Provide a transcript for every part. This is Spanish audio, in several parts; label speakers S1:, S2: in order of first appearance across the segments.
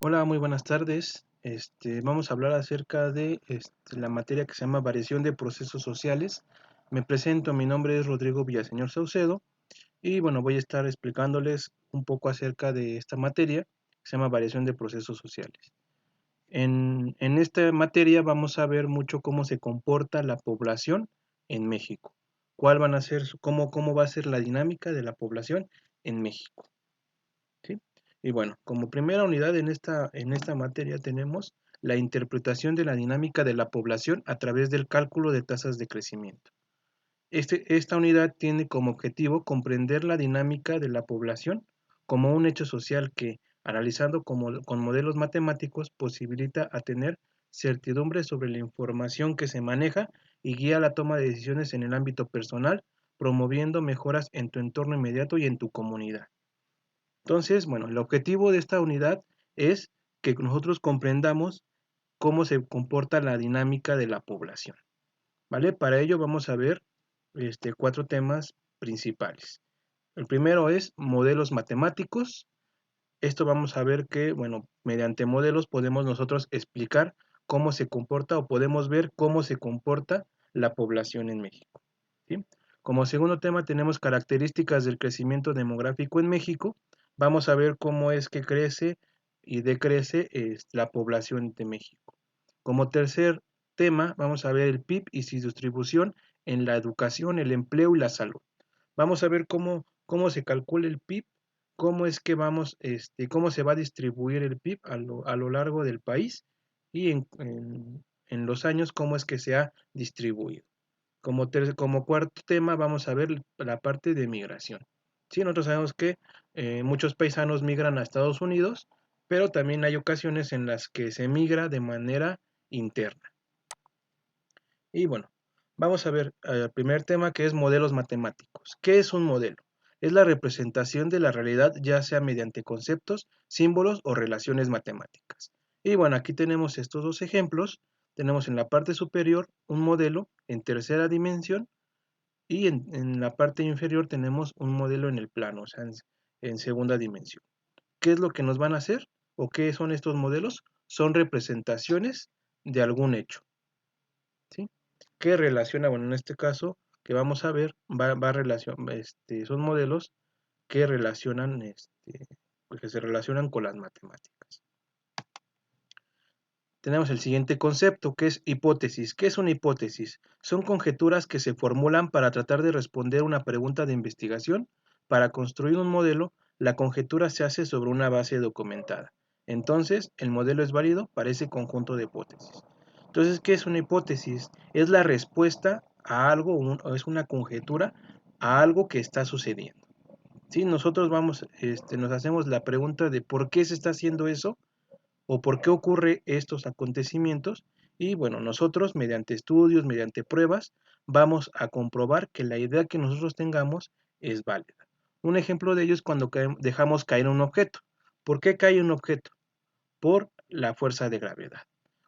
S1: Hola, muy buenas tardes. Vamos a hablar acerca de la materia que se llama variación de procesos sociales. Me presento, mi nombre es Rodrigo Villaseñor Saucedo y bueno, voy a estar explicándoles un poco acerca de esta materia que se llama variación de procesos sociales. En esta materia vamos a ver mucho cómo se comporta la población en México. ¿Cuál van a ser, cómo va a ser la dinámica de la población en México? ¿Sí? Y bueno, como primera unidad en esta materia tenemos la interpretación de la dinámica de la población a través del cálculo de tasas de crecimiento. Esta unidad tiene como objetivo comprender la dinámica de la población como un hecho social que, analizando con modelos matemáticos, posibilita a tener certidumbre sobre la información que se maneja y guía la toma de decisiones en el ámbito personal, promoviendo mejoras en tu entorno inmediato y en tu comunidad. Entonces, bueno, el objetivo de esta unidad es que nosotros comprendamos cómo se comporta la dinámica de la población, ¿vale? Para ello vamos a ver cuatro temas principales. El primero es modelos matemáticos. Esto vamos a ver que, bueno, mediante modelos podemos nosotros explicar cómo se comporta o podemos ver cómo se comporta la población en México, ¿sí? Como segundo tema tenemos características del crecimiento demográfico en México. Vamos a ver cómo es que crece y decrece la población de México. Como tercer tema vamos a ver el PIB y su distribución en la educación, el empleo y la salud. Vamos a ver cómo se calcula el PIB, cómo es que cómo se va a distribuir el PIB a lo largo del país y en los años cómo es que se ha distribuido. Como cuarto tema vamos a ver la parte de migración. Sí, nosotros sabemos que muchos paisanos migran a Estados Unidos, pero también hay ocasiones en las que se migra de manera interna. Y bueno, vamos a ver el primer tema que es modelos matemáticos. ¿Qué es un modelo? Es la representación de la realidad ya sea mediante conceptos, símbolos o relaciones matemáticas. Y bueno, aquí tenemos estos dos ejemplos. Tenemos en la parte superior un modelo en tercera dimensión y en la parte inferior tenemos un modelo en el plano, o sea, en segunda dimensión. ¿Qué es lo que nos van a hacer? ¿O qué son estos modelos? Son representaciones de algún hecho, ¿sí? Que relaciona, bueno, en este caso que vamos a ver, son modelos que relacionan, pues, que se relacionan con las matemáticas. Tenemos el siguiente concepto, que es hipótesis. ¿Qué es una hipótesis? Son conjeturas que se formulan para tratar de responder una pregunta de investigación. Para construir un modelo, la conjetura se hace sobre una base documentada. Entonces, el modelo es válido para ese conjunto de hipótesis. Entonces, ¿qué es una hipótesis? Es la respuesta a algo, o es una conjetura a algo que está sucediendo. ¿Sí? Nosotros nos hacemos la pregunta de por qué se está haciendo eso o por qué ocurre estos acontecimientos y bueno, nosotros mediante estudios, mediante pruebas, vamos a comprobar que la idea que nosotros tengamos es válida. Un ejemplo de ello es cuando dejamos caer un objeto. ¿Por qué cae un objeto? Por la fuerza de gravedad.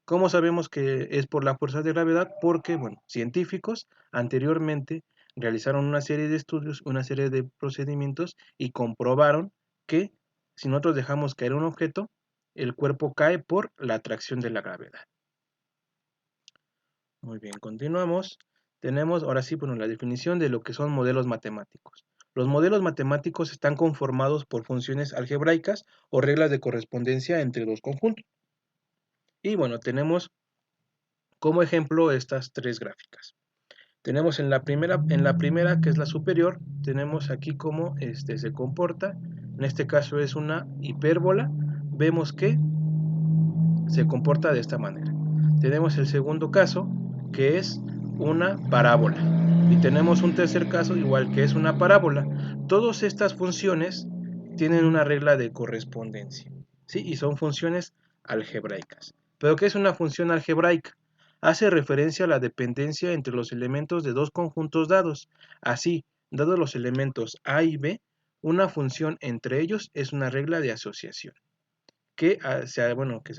S1: ¿Cómo sabemos que es por la fuerza de gravedad? Porque, bueno, científicos anteriormente realizaron una serie de estudios, una serie de procedimientos y comprobaron que si nosotros dejamos caer un objeto, el cuerpo cae por la atracción de la gravedad. Muy bien, continuamos. Tenemos ahora sí, bueno, la definición de lo que son modelos matemáticos. Los modelos matemáticos están conformados por funciones algebraicas o reglas de correspondencia entre dos conjuntos. Y bueno, tenemos como ejemplo estas tres gráficas. Tenemos en la primera que es la superior, tenemos aquí cómo se comporta. En este caso es una hipérbola. Vemos que se comporta de esta manera. Tenemos el segundo caso, que es una parábola. Y tenemos un tercer caso, igual que es una parábola. Todas estas funciones tienen una regla de correspondencia, ¿sí? Y son funciones algebraicas. ¿Pero qué es una función algebraica? Hace referencia a la dependencia entre los elementos de dos conjuntos dados. Así, dados los elementos A y B, una función entre ellos es una regla de asociación que se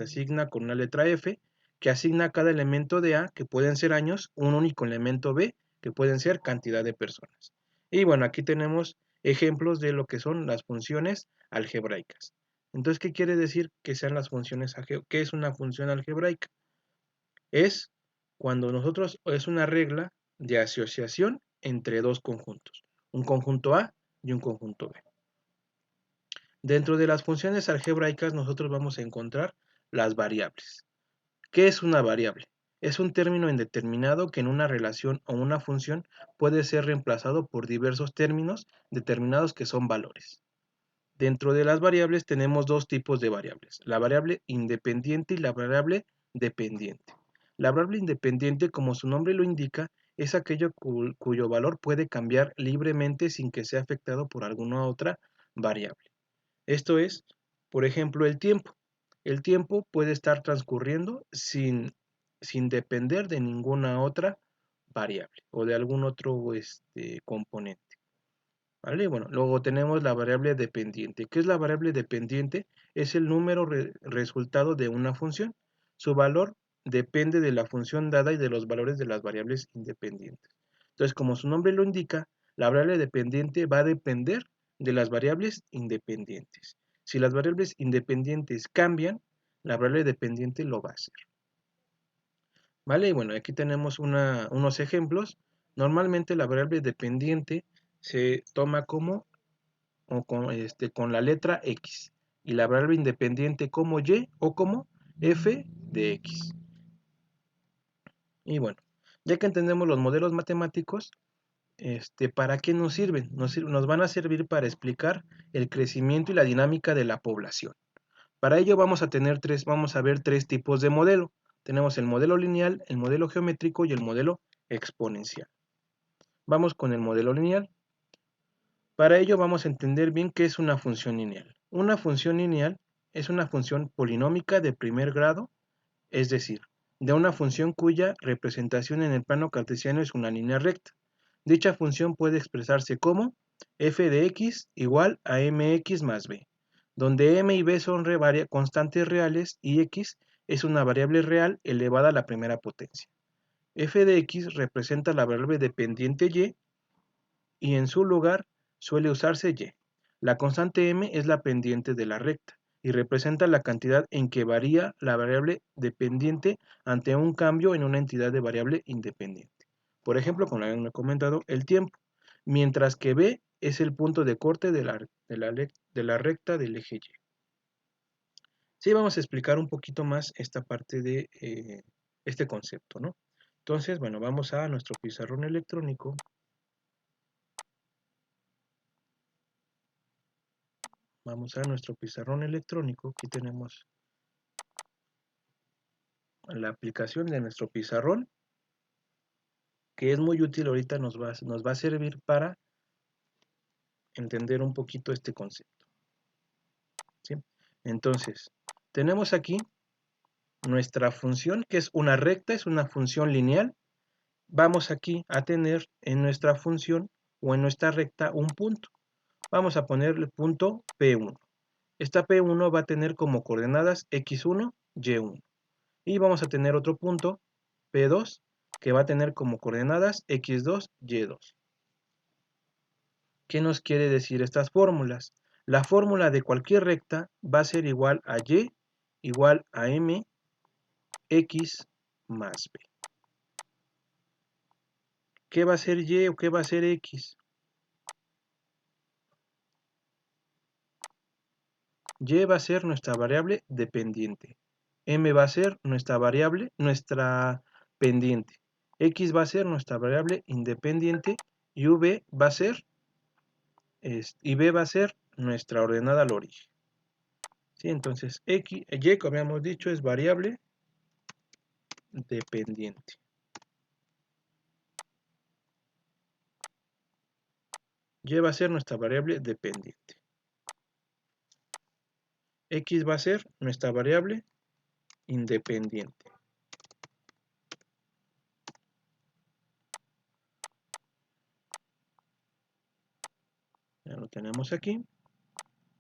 S1: asigna con una letra F, que asigna a cada elemento de A, que pueden ser años, un único elemento B, que pueden ser cantidad de personas. Y bueno, aquí tenemos ejemplos de lo que son las funciones algebraicas. Entonces, ¿qué quiere decir que sean las funciones algebraicas? ¿Qué es una función algebraica? Es cuando es una regla de asociación entre dos conjuntos, un conjunto A y un conjunto B. Dentro de las funciones algebraicas nosotros vamos a encontrar las variables. ¿Qué es una variable? Es un término indeterminado que en una relación o una función puede ser reemplazado por diversos términos determinados que son valores. Dentro de las variables tenemos dos tipos de variables, la variable independiente y la variable dependiente. La variable independiente, como su nombre lo indica, es aquello cuyo valor puede cambiar libremente sin que sea afectado por alguna otra variable. Esto es, por ejemplo, el tiempo. El tiempo puede estar transcurriendo sin depender de ninguna otra variable o de algún otro componente. ¿Vale? Bueno, luego tenemos la variable dependiente. ¿Qué es la variable dependiente? Es el número resultado de una función. Su valor depende de la función dada y de los valores de las variables independientes. Entonces, como su nombre lo indica, la variable dependiente va a depender de las variables independientes. Si las variables independientes cambian, la variable dependiente lo va a hacer. ¿Vale? Y bueno, aquí tenemos unos ejemplos. Normalmente la variable dependiente se toma como o con la letra X y la variable independiente como Y o como f de X. Y bueno, ya que entendemos los modelos matemáticos, ¿para qué nos sirven? Nos van a servir para explicar el crecimiento y la dinámica de la población. Para ello vamos a ver tres tipos de modelo. Tenemos el modelo lineal, el modelo geométrico y el modelo exponencial. Vamos con el modelo lineal. Para ello vamos a entender bien qué es una función lineal. Una función lineal es una función polinómica de primer grado, es decir, de una función cuya representación en el plano cartesiano es una línea recta. Dicha función puede expresarse como f de x igual a mx más b, donde m y b son constantes reales y x es una variable real elevada a la primera potencia. F de x representa la variable dependiente y en su lugar suele usarse y. La constante m es la pendiente de la recta y representa la cantidad en que varía la variable dependiente ante un cambio en una entidad de variable independiente. Por ejemplo, como habíamos comentado, el tiempo, mientras que b es el punto de corte de la recta del eje y. Sí, vamos a explicar un poquito más esta parte de este concepto, ¿no? Entonces, bueno, vamos a nuestro pizarrón electrónico. Vamos a nuestro pizarrón electrónico. Aquí tenemos la aplicación de nuestro pizarrón, que es muy útil ahorita, nos va a servir para entender un poquito este concepto. ¿Sí? Entonces, tenemos aquí nuestra función, que es una recta, es una función lineal. Vamos aquí a tener en nuestra función o en nuestra recta un punto. Vamos a ponerle punto P1. Esta P1 va a tener como coordenadas X1, Y1. Y vamos a tener otro punto P2 que va a tener como coordenadas X2, Y2. ¿Qué nos quiere decir estas fórmulas? La fórmula de cualquier recta va a ser igual a Y igual a M X más B. ¿Qué va a ser Y o qué va a ser X? Y va a ser nuestra variable dependiente. M va a ser nuestra variable, nuestra pendiente. X va a ser nuestra variable independiente y V va a ser y B va a ser nuestra ordenada al origen. ¿Sí? Entonces, Y, como habíamos dicho, es variable dependiente. Y va a ser nuestra variable dependiente. X va a ser nuestra variable independiente. Ya lo tenemos aquí.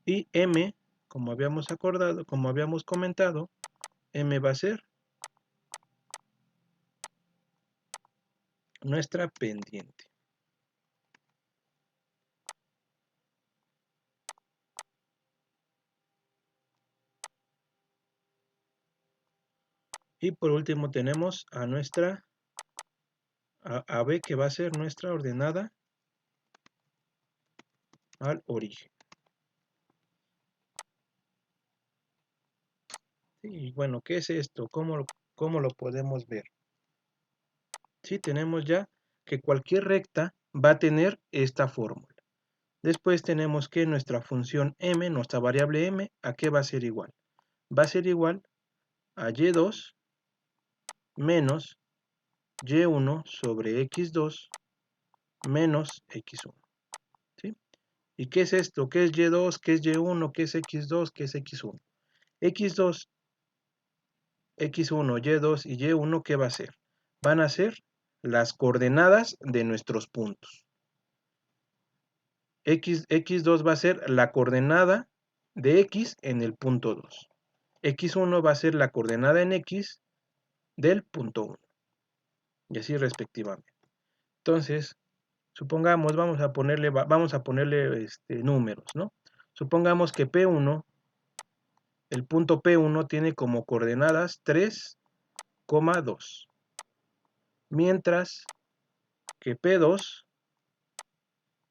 S1: Y M, como habíamos acordado, como habíamos comentado, M va a ser nuestra pendiente. Y por último tenemos a nuestra a B, que va a ser nuestra ordenada al origen. Y bueno, ¿qué es esto? ¿Cómo lo podemos ver? Sí, tenemos ya que cualquier recta va a tener esta fórmula. Después tenemos que nuestra función m, nuestra variable m, ¿a qué va a ser igual? Va a ser igual a y2 menos y1 sobre x2 menos x1. ¿Sí? ¿Y qué es esto? ¿Qué es y2? ¿Qué es y1? ¿Qué es x2? ¿Qué es x1? x2, x1, y2 y y1, ¿qué va a ser? Van a ser las coordenadas de nuestros puntos. X2 va a ser la coordenada de x en el punto 2. X1 va a ser la coordenada en x del punto 1. Y así respectivamente. Entonces, supongamos, vamos a ponerle números, ¿no? Supongamos que P1, el punto P1 tiene como coordenadas 3,2. Mientras que P2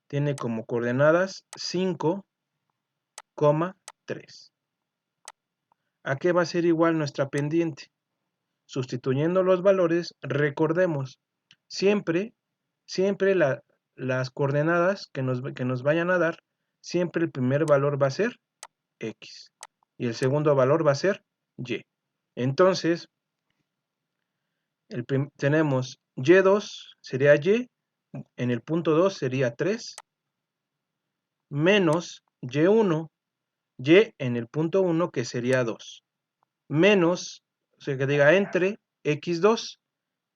S1: tiene como coordenadas 5,3. ¿A qué va a ser igual nuestra pendiente? Sustituyendo los valores, recordemos, siempre las coordenadas que nos vayan a dar, siempre el primer valor va a ser x y el segundo valor va a ser y. Entonces, tenemos y2 sería y, en el punto 2 sería 3, menos y1, y en el punto 1 que sería 2, menos, o sea que diga entre x2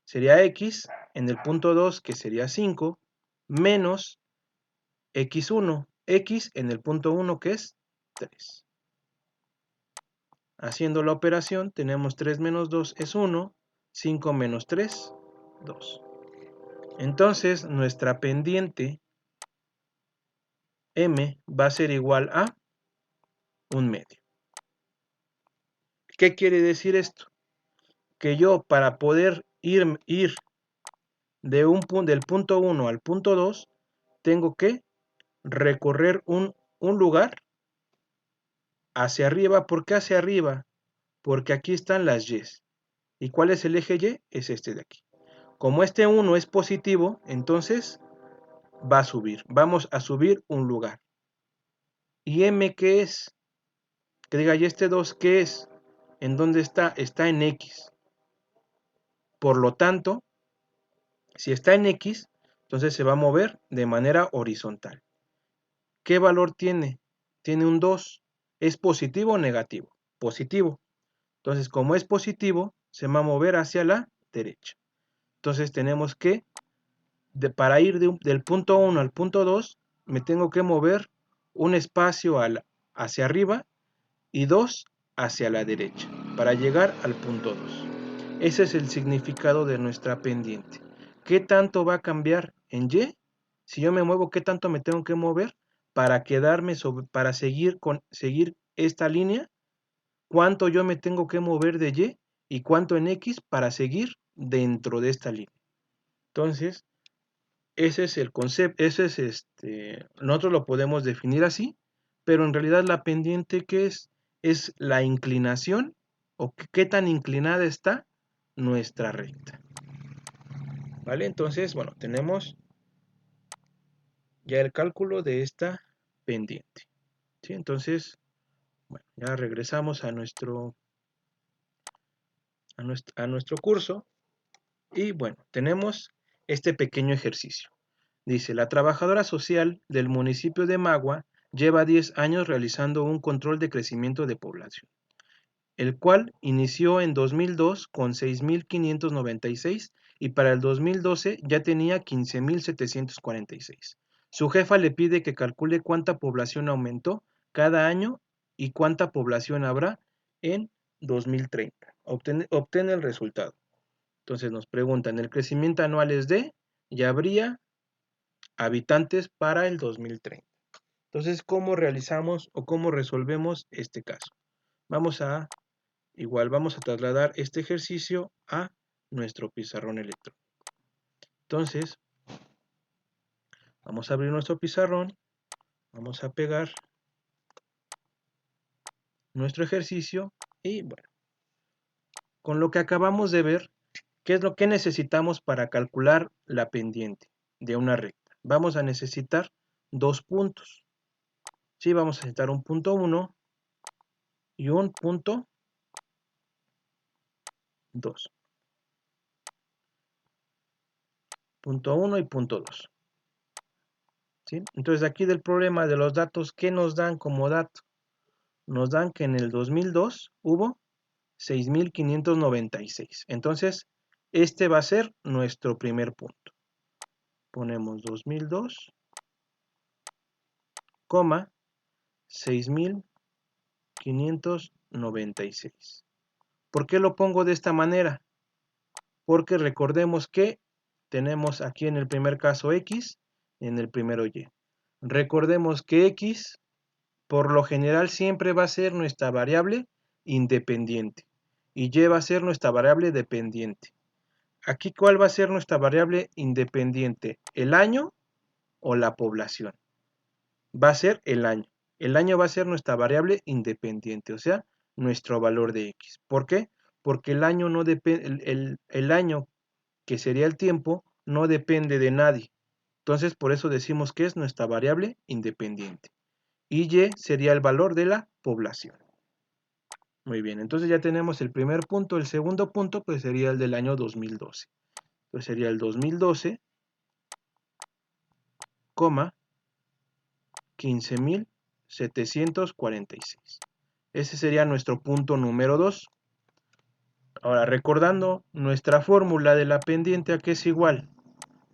S1: sería x en el punto 2 que sería 5, menos x1, x en el punto 1 que es 3. Haciendo la operación tenemos 3 menos 2 es 1, 5 menos 3, 2. Entonces nuestra pendiente m va a ser igual a 1/2. ¿Qué quiere decir esto? Que yo para poder ir del punto 1 al punto 2 tengo que recorrer un lugar hacia arriba. ¿Por qué hacia arriba? Porque aquí están las y's. ¿Y cuál es el eje y? Es este de aquí. Como este 1 es positivo, entonces va a subir. Vamos a subir un lugar. ¿Y m qué es? Que diga, ¿y este 2 qué es? ¿En dónde está? Está en x. Por lo tanto, si está en x, entonces se va a mover de manera horizontal. ¿Qué valor tiene? Tiene un 2. ¿Es positivo o negativo? Positivo. Entonces, como es positivo, se va a mover hacia la derecha. Entonces, tenemos que, para ir del punto 1 al punto 2, me tengo que mover un espacio hacia arriba y 2 hacia la derecha, para llegar al punto 2. Ese es el significado de nuestra pendiente. ¿Qué tanto va a cambiar en y? Si yo me muevo, ¿qué tanto me tengo que mover para quedarme para seguir esta línea? ¿Cuánto yo me tengo que mover de y cuánto en x para seguir dentro de esta línea? Entonces, ese es el concepto, nosotros lo podemos definir así, pero en realidad la pendiente, ¿qué es? Es la inclinación o qué tan inclinada está nuestra recta. ¿Vale? Entonces, bueno, tenemos ya el cálculo de esta pendiente. ¿Sí? Entonces, bueno, ya regresamos a nuestro curso y bueno, tenemos este pequeño ejercicio. Dice, la trabajadora social del municipio de Magua lleva 10 años realizando un control de crecimiento de población, el cual inició en 2002 con 6.596 y para el 2012 ya tenía 15.746. Su jefa le pide que calcule cuánta población aumentó cada año y cuánta población habrá en 2030. Obtiene el resultado. Entonces nos preguntan, ¿el crecimiento anual es de? Y habría habitantes para el 2030. Entonces, ¿cómo realizamos o cómo resolvemos este caso? Vamos a Igual vamos a trasladar este ejercicio a nuestro pizarrón electrónico. Entonces, vamos a abrir nuestro pizarrón, vamos a pegar nuestro ejercicio y bueno, con lo que acabamos de ver, ¿qué es lo que necesitamos para calcular la pendiente de una recta? Vamos a necesitar dos puntos. Sí, vamos a necesitar un punto 1 y un punto 2. Punto 1 y punto 2. ¿Sí? Entonces aquí del problema de los datos, ¿qué nos dan como dato? Nos dan que en el 2002 hubo 6.596. Entonces, este va a ser nuestro primer punto. Ponemos 2002, 6.596. ¿Por qué lo pongo de esta manera? Porque recordemos que tenemos aquí en el primer caso X, en el primero Y. Recordemos que X, por lo general, siempre va a ser nuestra variable independiente y Y va a ser nuestra variable dependiente. Aquí, ¿cuál va a ser nuestra variable independiente? ¿El año o la población? Va a ser el año. El año va a ser nuestra variable independiente, o sea, nuestro valor de X. ¿Por qué? Porque el año no depende, el año que sería el tiempo, no depende de nadie. Entonces, por eso decimos que es nuestra variable independiente. Y Y sería el valor de la población. Muy bien, entonces ya tenemos el primer punto. El segundo punto, pues sería el del año 2012. Pues sería el 2012, 15.746. Ese sería nuestro punto número 2. Ahora, recordando nuestra fórmula de la pendiente, ¿a qué es igual?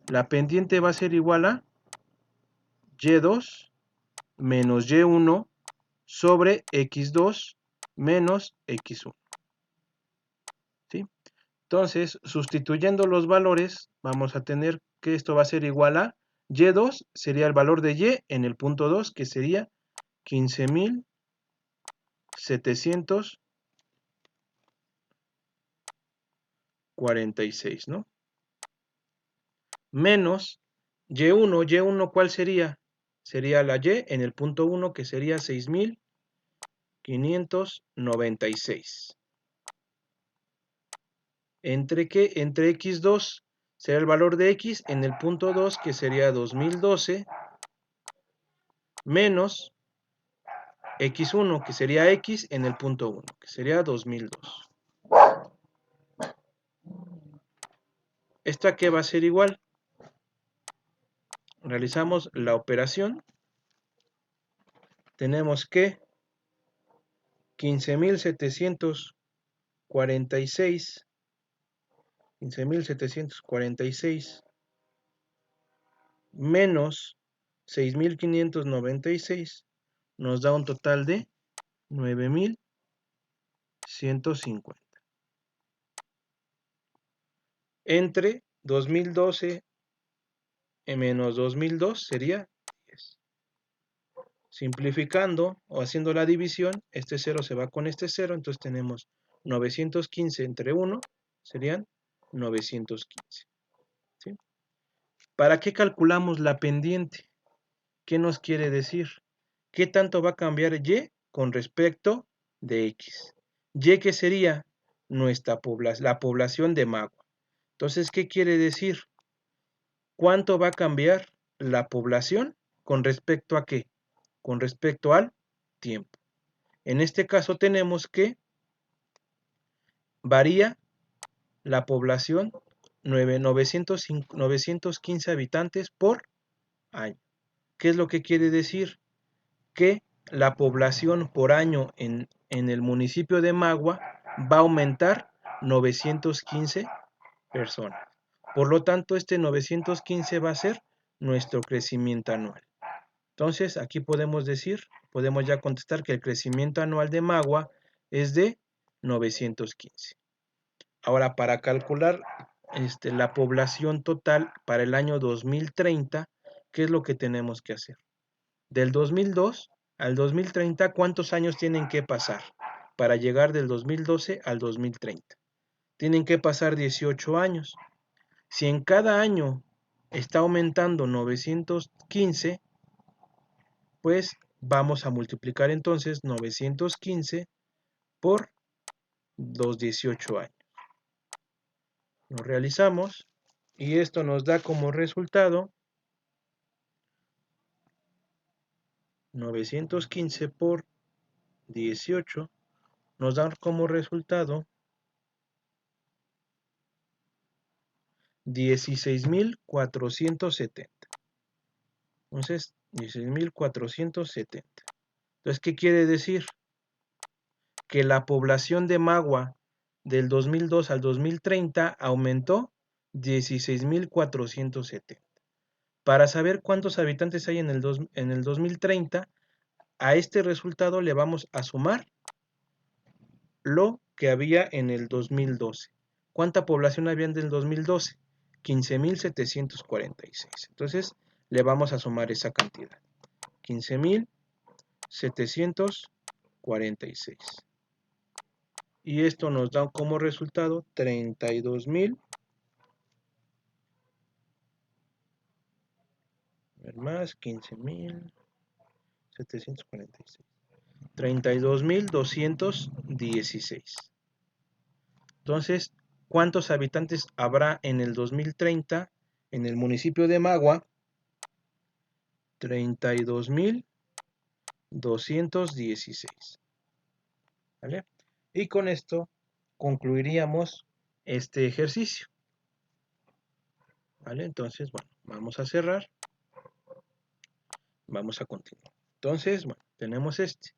S1: La pendiente va a ser igual a Y2 menos Y1 sobre X2 menos X1. ¿Sí? Entonces, sustituyendo los valores, vamos a tener que esto va a ser igual a Y2, sería el valor de Y en el punto 2, que sería 15.746, ¿no? Menos Y1, Y1, ¿cuál sería? Sería la Y en el punto 1, que sería 6.596. ¿Entre qué? Entre X2 será el valor de X en el punto 2, que sería 2012, menos X1, que sería X en el punto 1, que sería 2002. ¿Esta qué va a ser igual? Realizamos la operación. Tenemos que 15.746 menos 6.596 nos da un total de 9.150. Entre 2012 menos 2002 sería 10. Simplificando o haciendo la división, este 0 se va con este 0, entonces tenemos 915 entre 1, serían 915. ¿Sí? ¿Para qué calculamos la pendiente? ¿Qué nos quiere decir? ¿Qué tanto va a cambiar Y con respecto de X? Y, ¿qué sería? La población de Magua. Entonces, ¿qué quiere decir? ¿Cuánto va a cambiar la población con respecto a qué? Con respecto al tiempo. En este caso tenemos que varía la población 915 habitantes por año. ¿Qué es lo que quiere decir? Que la población por año en el municipio de Magua va a aumentar 915 personas. Por lo tanto, este 915 va a ser nuestro crecimiento anual. Entonces, aquí podemos ya contestar que el crecimiento anual de Magua es de 915. Ahora, para calcular la población total para el año 2030, ¿qué es lo que tenemos que hacer? Del 2002 al 2030, ¿cuántos años tienen que pasar? para llegar del 2012 al 2030. Tienen que pasar 18 años. Si en cada año está aumentando 915, pues vamos a multiplicar entonces 915 por los 18 años. Lo realizamos y esto nos da como resultado 915 por 18, nos da como resultado 16,470. Entonces, 16,470. Entonces, ¿qué quiere decir? Que la población de Magua del 2002 al 2030 aumentó 16,470. Para saber cuántos habitantes hay en el 2030, a este resultado le vamos a sumar lo que había en el 2012. ¿Cuánta población había en el 2012? 15,746. Entonces, le vamos a sumar esa cantidad. 15,746. Y esto nos da como resultado 32,000 más 15,746. 32,216. Entonces, ¿cuántos habitantes habrá en el 2030 en el municipio de Magua? 32,216. ¿Vale? Y con esto concluiríamos este ejercicio. ¿Vale? Entonces, bueno, vamos a cerrar. Vamos a continuar. Entonces, bueno, tenemos este.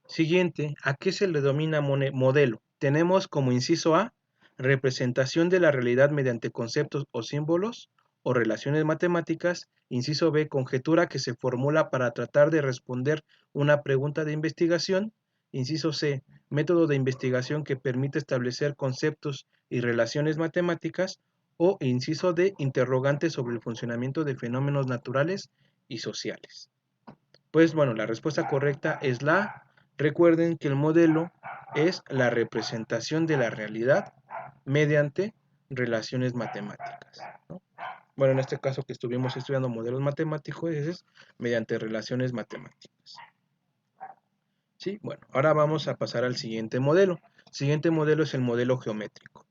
S1: Siguiente, ¿a qué se le denomina modelo? Tenemos como inciso A, representación de la realidad mediante conceptos o símbolos o relaciones matemáticas. Inciso B, conjetura que se formula para tratar de responder una pregunta de investigación. Inciso C, método de investigación que permite establecer conceptos y relaciones matemáticas. O inciso D, interrogantes sobre el funcionamiento de fenómenos naturales y sociales. Pues bueno, la respuesta correcta es la A. Recuerden que el modelo es la representación de la realidad mediante relaciones matemáticas, ¿no? Bueno, en este caso que estuvimos estudiando modelos matemáticos, es mediante relaciones matemáticas. Sí, bueno, ahora vamos a pasar al siguiente modelo. El siguiente modelo es el modelo geométrico.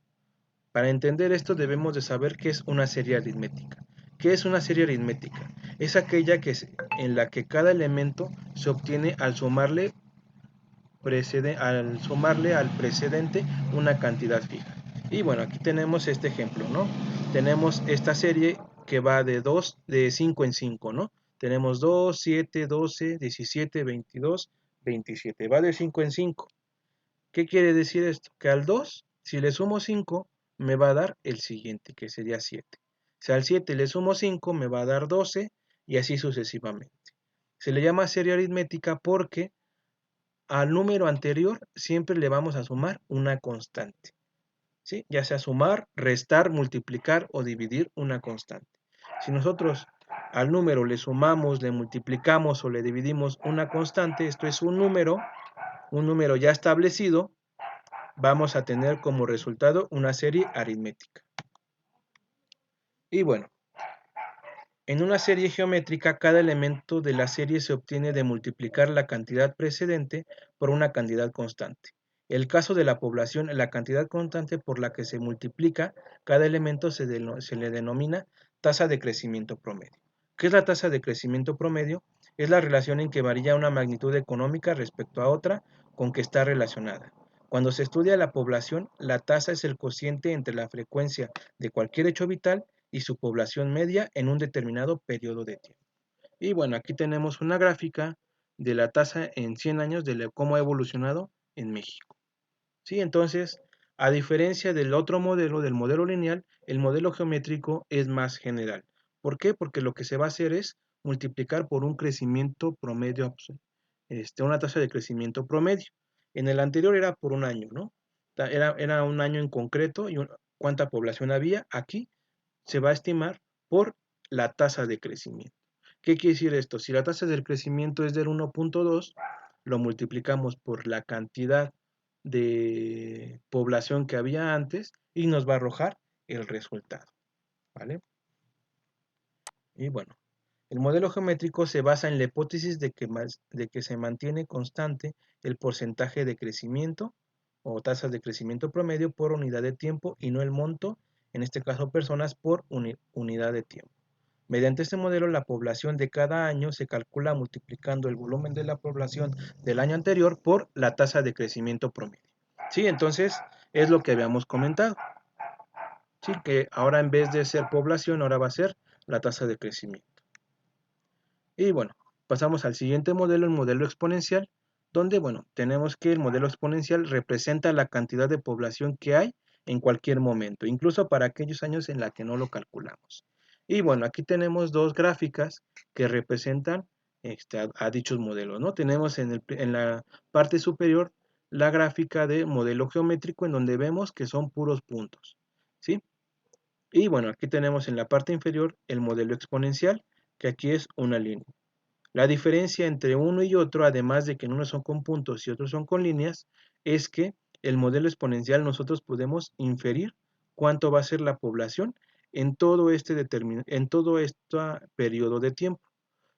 S1: Para entender esto debemos de saber qué es una serie aritmética. ¿Qué es una serie aritmética? Es aquella en la que cada elemento se obtiene al sumarle al precedente una cantidad fija. Y bueno, aquí tenemos este ejemplo, ¿no? Tenemos esta serie que va de 5 en 5, ¿no? Tenemos 2, 7, 12, 17, 22, 27. Va de 5 en 5. ¿Qué quiere decir esto? Que al 2, si le sumo 5, me va a dar el siguiente, que sería 7. Si al 7 le sumo 5, me va a dar 12 y así sucesivamente. Se le llama serie aritmética porque al número anterior siempre le vamos a sumar una constante, ¿sí? Ya sea sumar, restar, multiplicar o dividir una constante. Si nosotros al número le sumamos, le multiplicamos o le dividimos una constante, esto es un número ya establecido, vamos a tener como resultado una serie aritmética. Y bueno, en una serie geométrica, cada elemento de la serie se obtiene de multiplicar la cantidad precedente por una cantidad constante. El caso de la población, la cantidad constante por la que se multiplica cada elemento se le denomina tasa de crecimiento promedio. ¿Qué es la tasa de crecimiento promedio? Es la relación en que varía una magnitud económica respecto a otra con que está relacionada. Cuando se estudia la población, la tasa es el cociente entre la frecuencia de cualquier hecho vital y su población media en un determinado periodo de tiempo. Y bueno, aquí tenemos una gráfica de la tasa en 100 años de cómo ha evolucionado en México. ¿Sí? Entonces, a diferencia del otro modelo, del modelo lineal, el modelo geométrico es más general. ¿Por qué? Porque lo que se va a hacer es multiplicar por un crecimiento promedio, una tasa de crecimiento promedio. En el anterior era por un año, ¿no? Era un año en concreto y cuánta población había. Aquí se va a estimar por la tasa de crecimiento. ¿Qué quiere decir esto? Si la tasa del crecimiento es del 1.2, lo multiplicamos por la cantidad de población que había antes y nos va a arrojar el resultado, ¿vale? Y bueno, el modelo geométrico se basa en la hipótesis de que se mantiene constante el porcentaje de crecimiento o tasas de crecimiento promedio por unidad de tiempo y no el monto, en este caso personas, por unidad de tiempo. Mediante este modelo, la población de cada año se calcula multiplicando el volumen de la población del año anterior por la tasa de crecimiento promedio. Sí, entonces es lo que habíamos comentado. Sí, que ahora en vez de ser población, ahora va a ser la tasa de crecimiento. Y bueno, pasamos al siguiente modelo, el modelo exponencial, donde, bueno, tenemos que el modelo exponencial representa la cantidad de población que hay en cualquier momento, incluso para aquellos años en la que no lo calculamos. Y bueno, aquí tenemos dos gráficas que representan a dichos modelos, ¿no? Tenemos en la parte superior la gráfica de modelo geométrico en donde vemos que son puros puntos, ¿sí? Y bueno, aquí tenemos en la parte inferior el modelo exponencial, que aquí es una línea. La diferencia entre uno y otro, además de que en unos son con puntos y otros son con líneas, es que el modelo exponencial nosotros podemos inferir cuánto va a ser la población en todo este periodo de tiempo,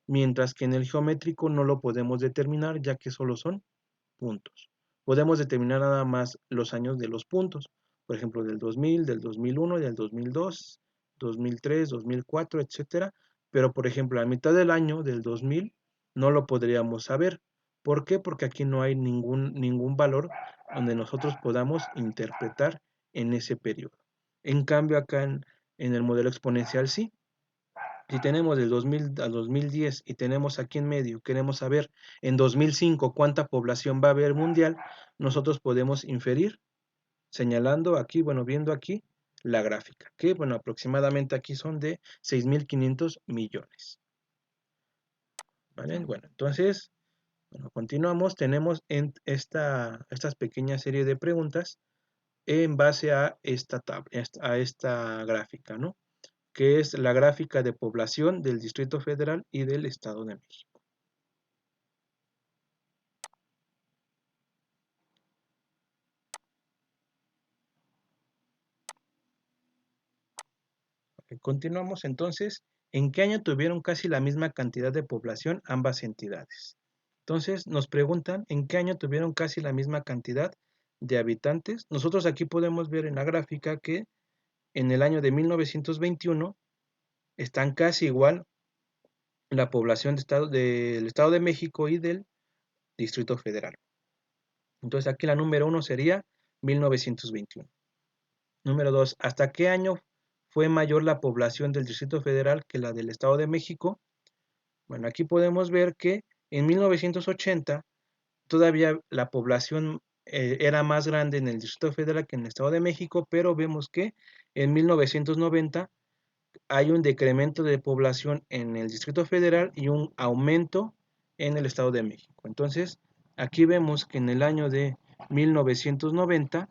S1: mientras que en el geométrico no lo podemos determinar ya que solo son puntos. Podemos determinar nada más los años de los puntos, por ejemplo, del 2000, del 2001, del 2002, 2003, 2004, etcétera. Pero, por ejemplo, a mitad del año del 2000 no lo podríamos saber. ¿Por qué? Porque aquí no hay ningún valor donde nosotros podamos interpretar en ese periodo. En cambio, acá en el modelo exponencial sí. Si tenemos del 2000 al 2010 y tenemos aquí en medio, queremos saber en 2005 cuánta población va a haber mundial, nosotros podemos inferir señalando aquí, bueno, viendo aquí la gráfica, que bueno, aproximadamente aquí son de 6.500 millones. ¿Vale? Bueno, entonces, bueno, continuamos, tenemos en estas pequeñas serie de preguntas en base a esta gráfica, ¿no? Que es la gráfica de población del Distrito Federal y del Estado de México. Continuamos entonces. ¿En qué año tuvieron casi la misma cantidad de población ambas entidades? Entonces nos preguntan en qué año tuvieron casi la misma cantidad de habitantes. Nosotros aquí podemos ver en la gráfica que en el año de 1921 están casi igual la población del Estado de México y del Distrito Federal. Entonces aquí la número 1 sería 1921. Número 2, ¿hasta qué año fue mayor la población del Distrito Federal que la del Estado de México? Bueno, aquí podemos ver que en 1980 todavía la población era más grande en el Distrito Federal que en el Estado de México, pero vemos que en 1990 hay un decremento de población en el Distrito Federal y un aumento en el Estado de México. Entonces, aquí vemos que en el año de 1990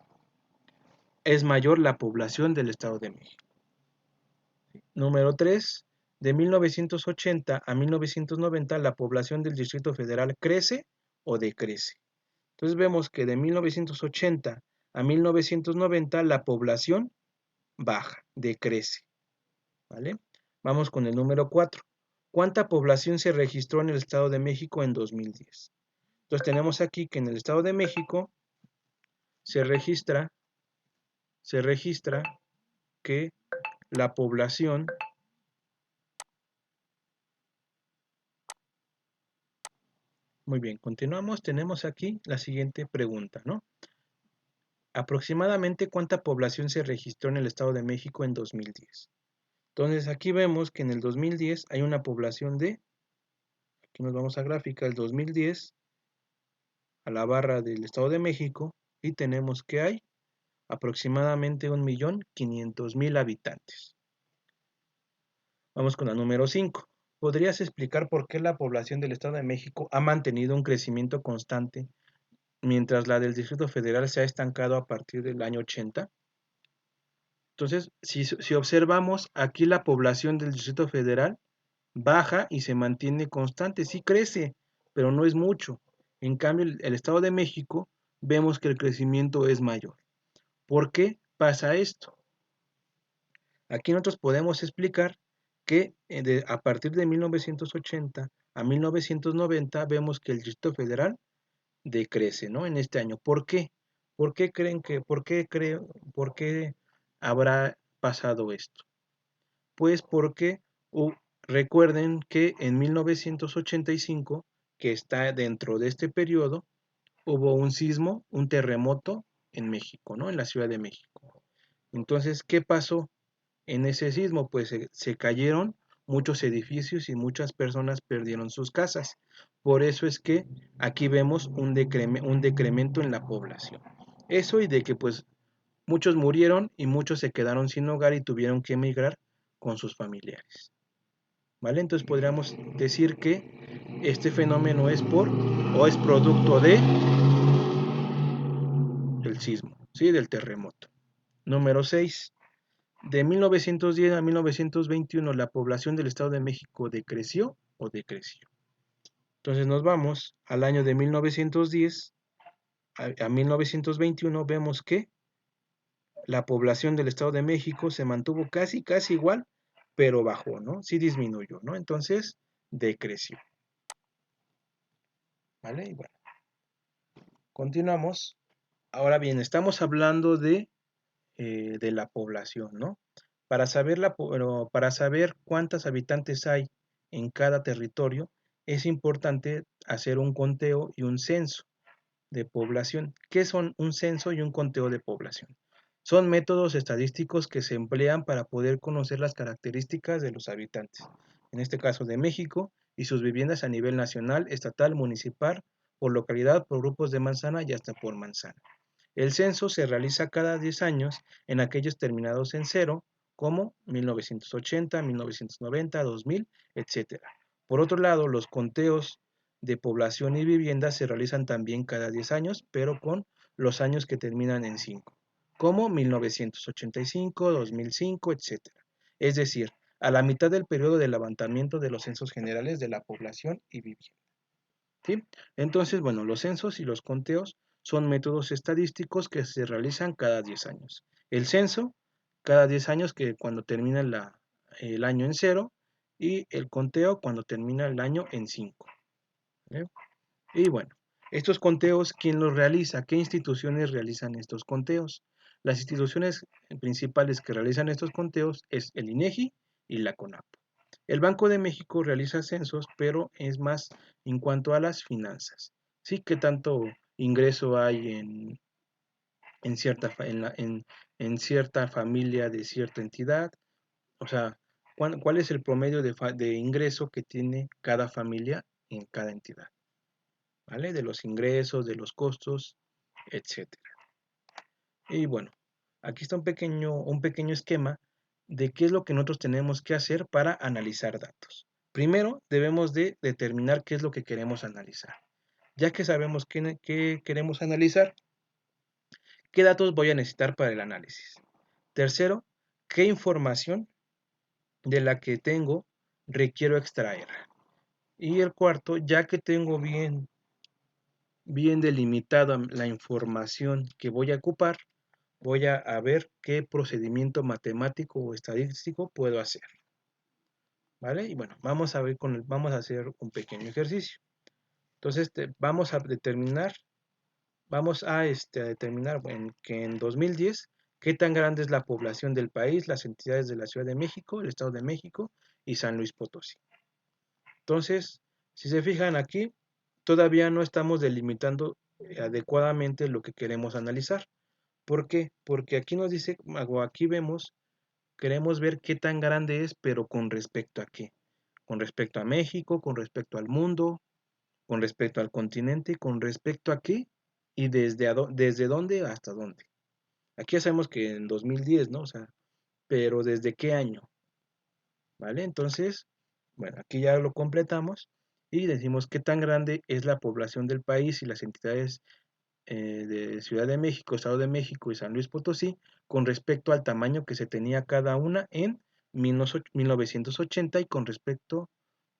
S1: es mayor la población del Estado de México. Número 3, de 1980 a 1990 la población del Distrito Federal crece o decrece. Entonces vemos que de 1980 a 1990 la población baja, decrece. ¿Vale? Vamos con el número 4. ¿Cuánta población se registró en el Estado de México en 2010? Entonces tenemos aquí que en el Estado de México se registra que la población Muy bien, continuamos. Tenemos aquí la siguiente pregunta, ¿no? Aproximadamente cuánta población se registró en el Estado de México en 2010. Entonces aquí vemos que en el 2010 hay una población aquí nos vamos a gráfica, el 2010 a la barra del Estado de México y tenemos que hay aproximadamente 1.500.000 habitantes. Vamos con la número 5. ¿Podrías explicar por qué la población del Estado de México ha mantenido un crecimiento constante mientras la del Distrito Federal se ha estancado a partir del año 80? Entonces, si observamos, aquí la población del Distrito Federal baja y se mantiene constante, sí crece, pero no es mucho. En cambio, el Estado de México vemos que el crecimiento es mayor. ¿Por qué pasa esto? Aquí nosotros podemos explicar que a partir de 1980 a 1990 vemos que el Distrito Federal decrece, ¿no? En este año. ¿Por qué? ¿Por qué habrá pasado esto? Pues porque recuerden que en 1985, que está dentro de este periodo, hubo un sismo, un terremoto en México, ¿no? En la Ciudad de México. Entonces, ¿qué pasó en ese sismo? Pues se cayeron muchos edificios y muchas personas perdieron sus casas. Por eso es que aquí vemos un decremento en la población. Eso y de que pues muchos murieron y muchos se quedaron sin hogar y tuvieron que emigrar con sus familiares. ¿Vale? Entonces podríamos decir que este fenómeno es o es producto de el sismo, ¿sí? Del terremoto. Número 6. De 1910 a 1921 la población del Estado de México decreció o decreció. Entonces nos vamos al año de 1910 a 1921, vemos que la población del Estado de México se mantuvo casi igual, pero bajó, ¿no? Sí disminuyó, ¿no? Entonces decreció. ¿Vale? Y bueno, continuamos. Ahora bien, estamos hablando de la población, ¿no? Para saber cuántos habitantes hay en cada territorio, es importante hacer un conteo y un censo de población. ¿Qué son un censo y un conteo de población? Son métodos estadísticos que se emplean para poder conocer las características de los habitantes, en este caso de México, y sus viviendas a nivel nacional, estatal, municipal, por localidad, por grupos de manzana y hasta por manzana. El censo se realiza cada 10 años en aquellos terminados en cero, como 1980, 1990, 2000, etc. Por otro lado, los conteos de población y vivienda se realizan también cada 10 años, pero con los años que terminan en 5, como 1985, 2005, etc. Es decir, a la mitad del periodo de levantamiento de los censos generales de la población y vivienda. ¿Sí? Entonces, bueno, los censos y los conteos son métodos estadísticos que se realizan cada 10 años. El censo, cada 10 años, que cuando termina el año en cero, y el conteo cuando termina el año en 5. ¿Vale? Y bueno, estos conteos, ¿quién los realiza? ¿Qué instituciones realizan estos conteos? Las instituciones principales que realizan estos conteos es el INEGI y la CONAP. El Banco de México realiza censos, pero es más en cuanto a las finanzas. Sí, qué tanto ingreso hay en cierta familia de cierta entidad. O sea, ¿cuál es el promedio de ingreso que tiene cada familia en cada entidad? ¿Vale? De los ingresos, de los costos, etcétera. Y bueno, aquí está un pequeño esquema de qué es lo que nosotros tenemos que hacer para analizar datos. Primero, debemos de determinar qué es lo que queremos analizar. Ya que sabemos qué queremos analizar, qué datos voy a necesitar para el análisis. Tercero, qué información de la que tengo requiero extraer. Y el cuarto, ya que tengo bien delimitada la información que voy a ocupar, voy a ver qué procedimiento matemático o estadístico puedo hacer. ¿Vale? Y bueno, vamos a hacer un pequeño ejercicio. Entonces, vamos a determinar que en 2010, qué tan grande es la población del país, las entidades de la Ciudad de México, el Estado de México y San Luis Potosí. Entonces, si se fijan aquí, todavía no estamos delimitando adecuadamente lo que queremos analizar. ¿Por qué? Porque aquí nos dice, o aquí vemos, queremos ver qué tan grande es, pero con respecto a qué. Con respecto a México, con respecto al mundo, con respecto al continente, con respecto a qué y desde dónde hasta dónde. Aquí ya sabemos que en 2010, ¿no? O sea, pero ¿desde qué año? ¿Vale? Entonces, bueno, aquí ya lo completamos y decimos qué tan grande es la población del país y las entidades de Ciudad de México, Estado de México y San Luis Potosí con respecto al tamaño que se tenía cada una en 1980 y con respecto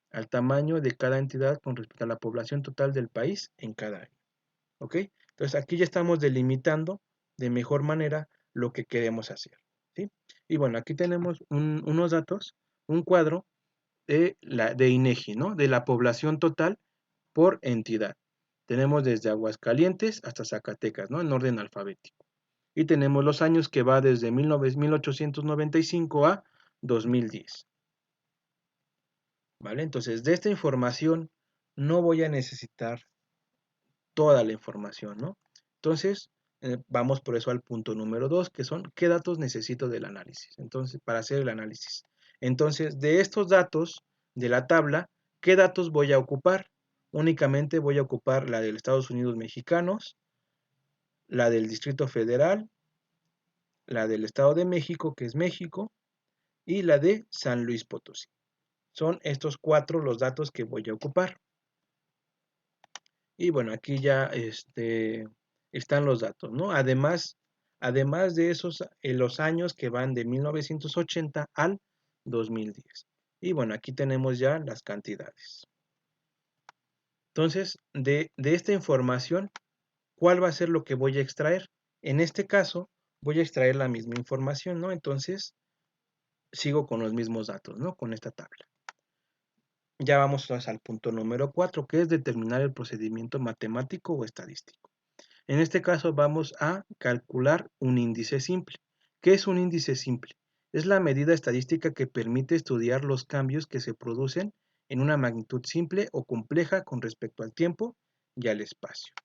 S1: al tamaño de cada entidad con respecto a la población total del país en cada año. ¿Ok? Entonces aquí ya estamos delimitando de mejor manera lo que queremos hacer, ¿sí? Y bueno, aquí tenemos unos datos, un cuadro de INEGI, ¿no? De la población total por entidad. Tenemos desde Aguascalientes hasta Zacatecas, ¿no? En orden alfabético. Y tenemos los años que va desde 1895 a 2010. ¿Vale? Entonces, de esta información no voy a necesitar toda la información, ¿no? Entonces, vamos por eso al punto número 2, que son qué datos necesito del análisis. Entonces, para hacer el análisis. Entonces, de estos datos de la tabla, ¿qué datos voy a ocupar? Únicamente voy a ocupar la de Estados Unidos mexicanos, la del Distrito Federal, la del Estado de México, que es México, y la de San Luis Potosí. Son estos 4 los datos que voy a ocupar. Y bueno, aquí ya están los datos, ¿no? Además de esos, los años que van de 1980 al 2010. Y bueno, aquí tenemos ya las cantidades. Entonces, de esta información, ¿cuál va a ser lo que voy a extraer? En este caso, voy a extraer la misma información, ¿no? Entonces, sigo con los mismos datos, ¿no? Con esta tabla. Ya vamos al punto número 4, que es determinar el procedimiento matemático o estadístico. En este caso vamos a calcular un índice simple. ¿Qué es un índice simple? Es la medida estadística que permite estudiar los cambios que se producen en una magnitud simple o compleja con respecto al tiempo y al espacio,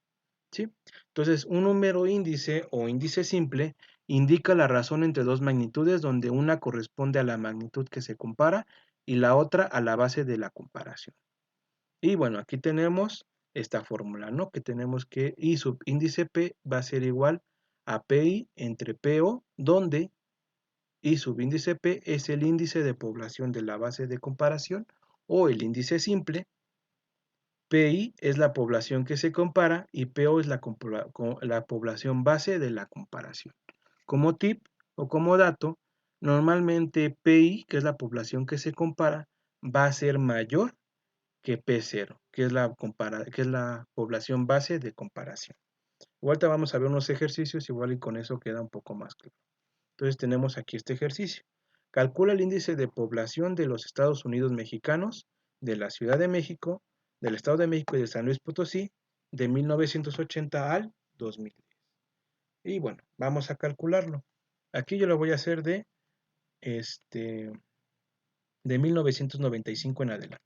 S1: ¿sí? Entonces, un número índice o índice simple indica la razón entre dos magnitudes donde una corresponde a la magnitud que se compara y la otra a la base de la comparación. Y bueno, aquí tenemos esta fórmula, ¿no? Que tenemos que I sub índice P va a ser igual a PI entre PO, donde I sub índice P es el índice de población de la base de comparación o el índice simple. PI es la población que se compara y PO es la población base de la comparación. Como tip o como dato, normalmente PI, que es la población que se compara, va a ser mayor que P0, que es la población base de comparación. Ahorita vamos a ver unos ejercicios igual y con eso queda un poco más claro. Entonces tenemos aquí este ejercicio. Calcula el índice de población de los Estados Unidos mexicanos, de la Ciudad de México, del Estado de México y de San Luis Potosí, de 1980 al 2010. Y bueno, vamos a calcularlo. Aquí yo lo voy a hacer de 1995 en adelante.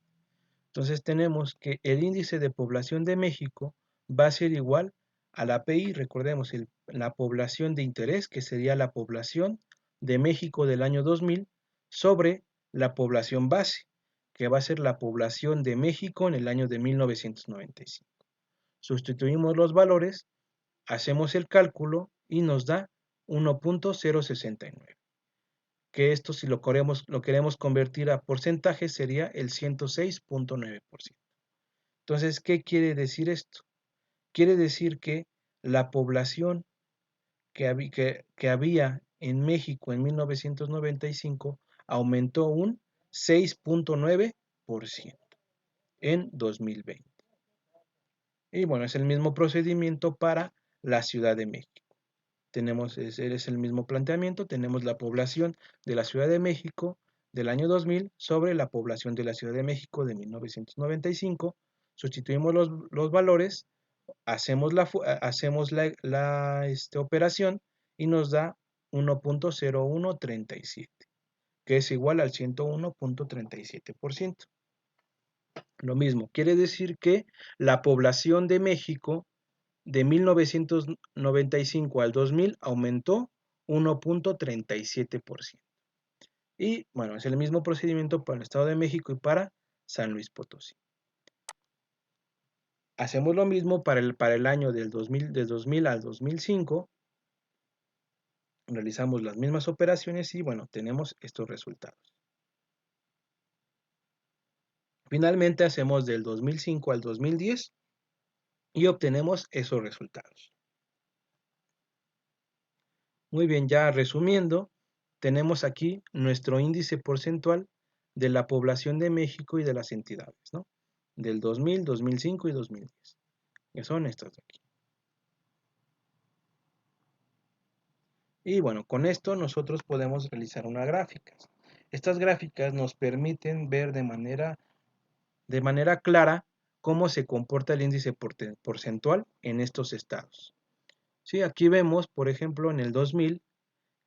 S1: Entonces tenemos que el índice de población de México va a ser igual a la PI, recordemos, la población de interés, que sería la población de México del año 2000, sobre la población base, que va a ser la población de México en el año de 1995. Sustituimos los valores, hacemos el cálculo y nos da 1.069, que esto si lo queremos convertir a porcentaje sería el 106.9%. Entonces, ¿qué quiere decir esto? Quiere decir que la población que había en México en 1995 aumentó un 6.9% en 2020. Y bueno, es el mismo procedimiento para la Ciudad de México. Es el mismo planteamiento, tenemos la población de la Ciudad de México del año 2000 sobre la población de la Ciudad de México de 1995, sustituimos los valores, hacemos la operación y nos da 1.0137, que es igual al 101.37%. Lo mismo, quiere decir que la población de México de 1995 al 2000 aumentó 1.37%. Y bueno, es el mismo procedimiento para el Estado de México y para San Luis Potosí. Hacemos lo mismo para el año del 2000 al 2005. Realizamos las mismas operaciones y bueno, tenemos estos resultados. Finalmente hacemos del 2005 al 2010 y obtenemos esos resultados. Muy bien, ya resumiendo, tenemos aquí nuestro índice porcentual de la población de México y de las entidades, ¿no? Del 2000, 2005 y 2010, que son estas de aquí. Y bueno, con esto nosotros podemos realizar unas gráficas. Estas gráficas nos permiten ver de manera clara cómo se comporta el índice porcentual en estos estados. Sí, aquí vemos, por ejemplo, en el 2000,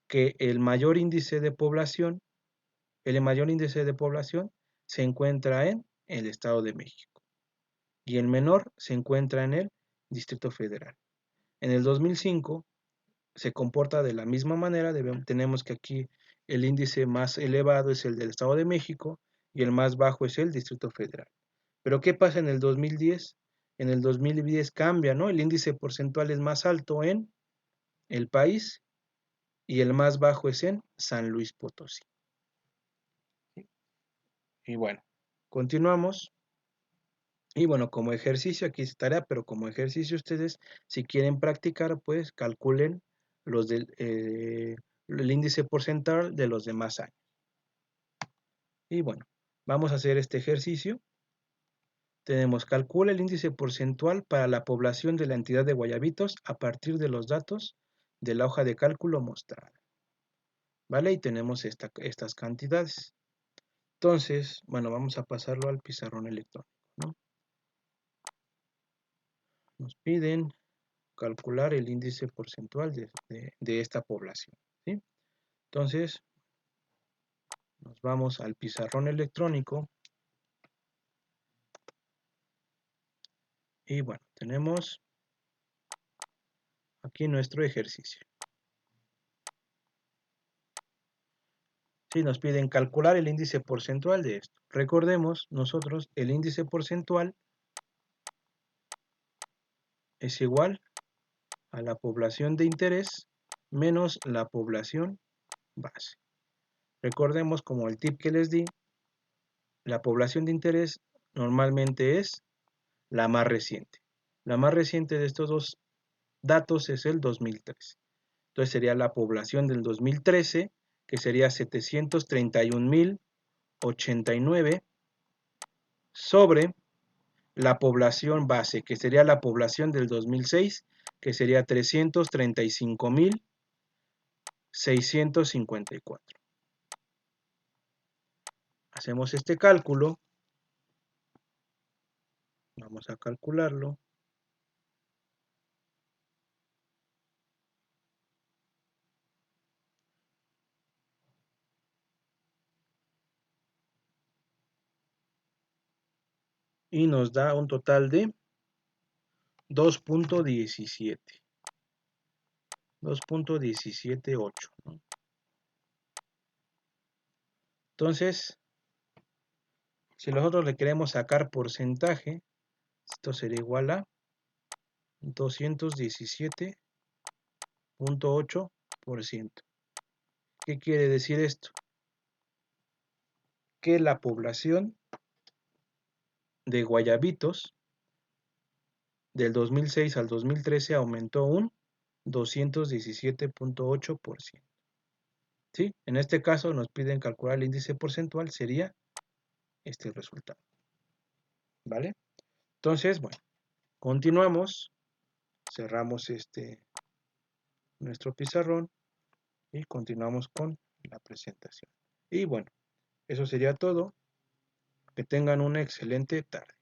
S1: que el mayor índice de población se encuentra en el Estado de México y el menor se encuentra en el Distrito Federal. En el 2005 se comporta de la misma manera, tenemos que aquí el índice más elevado es el del Estado de México y el más bajo es el Distrito Federal. Pero ¿qué pasa en el 2010? En el 2010 cambia, ¿no? El índice porcentual es más alto en el país y el más bajo es en San Luis Potosí. Y bueno, continuamos. Y bueno, como ejercicio, aquí es tarea, pero como ejercicio ustedes, si quieren practicar, pues calculen el índice porcentual de los demás años. Y bueno, vamos a hacer este ejercicio. Tenemos, calcula el índice porcentual para la población de la entidad de Guayabitos a partir de los datos de la hoja de cálculo mostrada. ¿Vale? Y tenemos estas cantidades. Entonces, bueno, vamos a pasarlo al pizarrón electrónico, ¿no? Nos piden calcular el índice porcentual de esta población, ¿sí? Entonces, nos vamos al pizarrón electrónico y bueno, tenemos aquí nuestro ejercicio. Sí, nos piden calcular el índice porcentual de esto. Recordemos, nosotros el índice porcentual es igual a la población de interés menos la población base. Recordemos, como el tip que les di, la población de interés normalmente es la más reciente. La más reciente de estos dos datos es el 2013. Entonces sería la población del 2013, que sería 731.089, sobre la población base, que sería la población del 2006, que sería 335.654. Hacemos este cálculo, vamos a calcularlo. Y nos da un total de 2.17. 2.178, ¿no? Entonces, si nosotros le queremos sacar porcentaje, esto sería igual a 217.8%. ¿Qué quiere decir esto? Que la población de Guayabitos del 2006 al 2013 aumentó un 217.8%. ¿Sí? En este caso nos piden calcular el índice porcentual, sería este resultado. ¿Vale? Entonces, bueno, continuamos, cerramos nuestro pizarrón y continuamos con la presentación. Y bueno, eso sería todo. Que tengan una excelente tarde.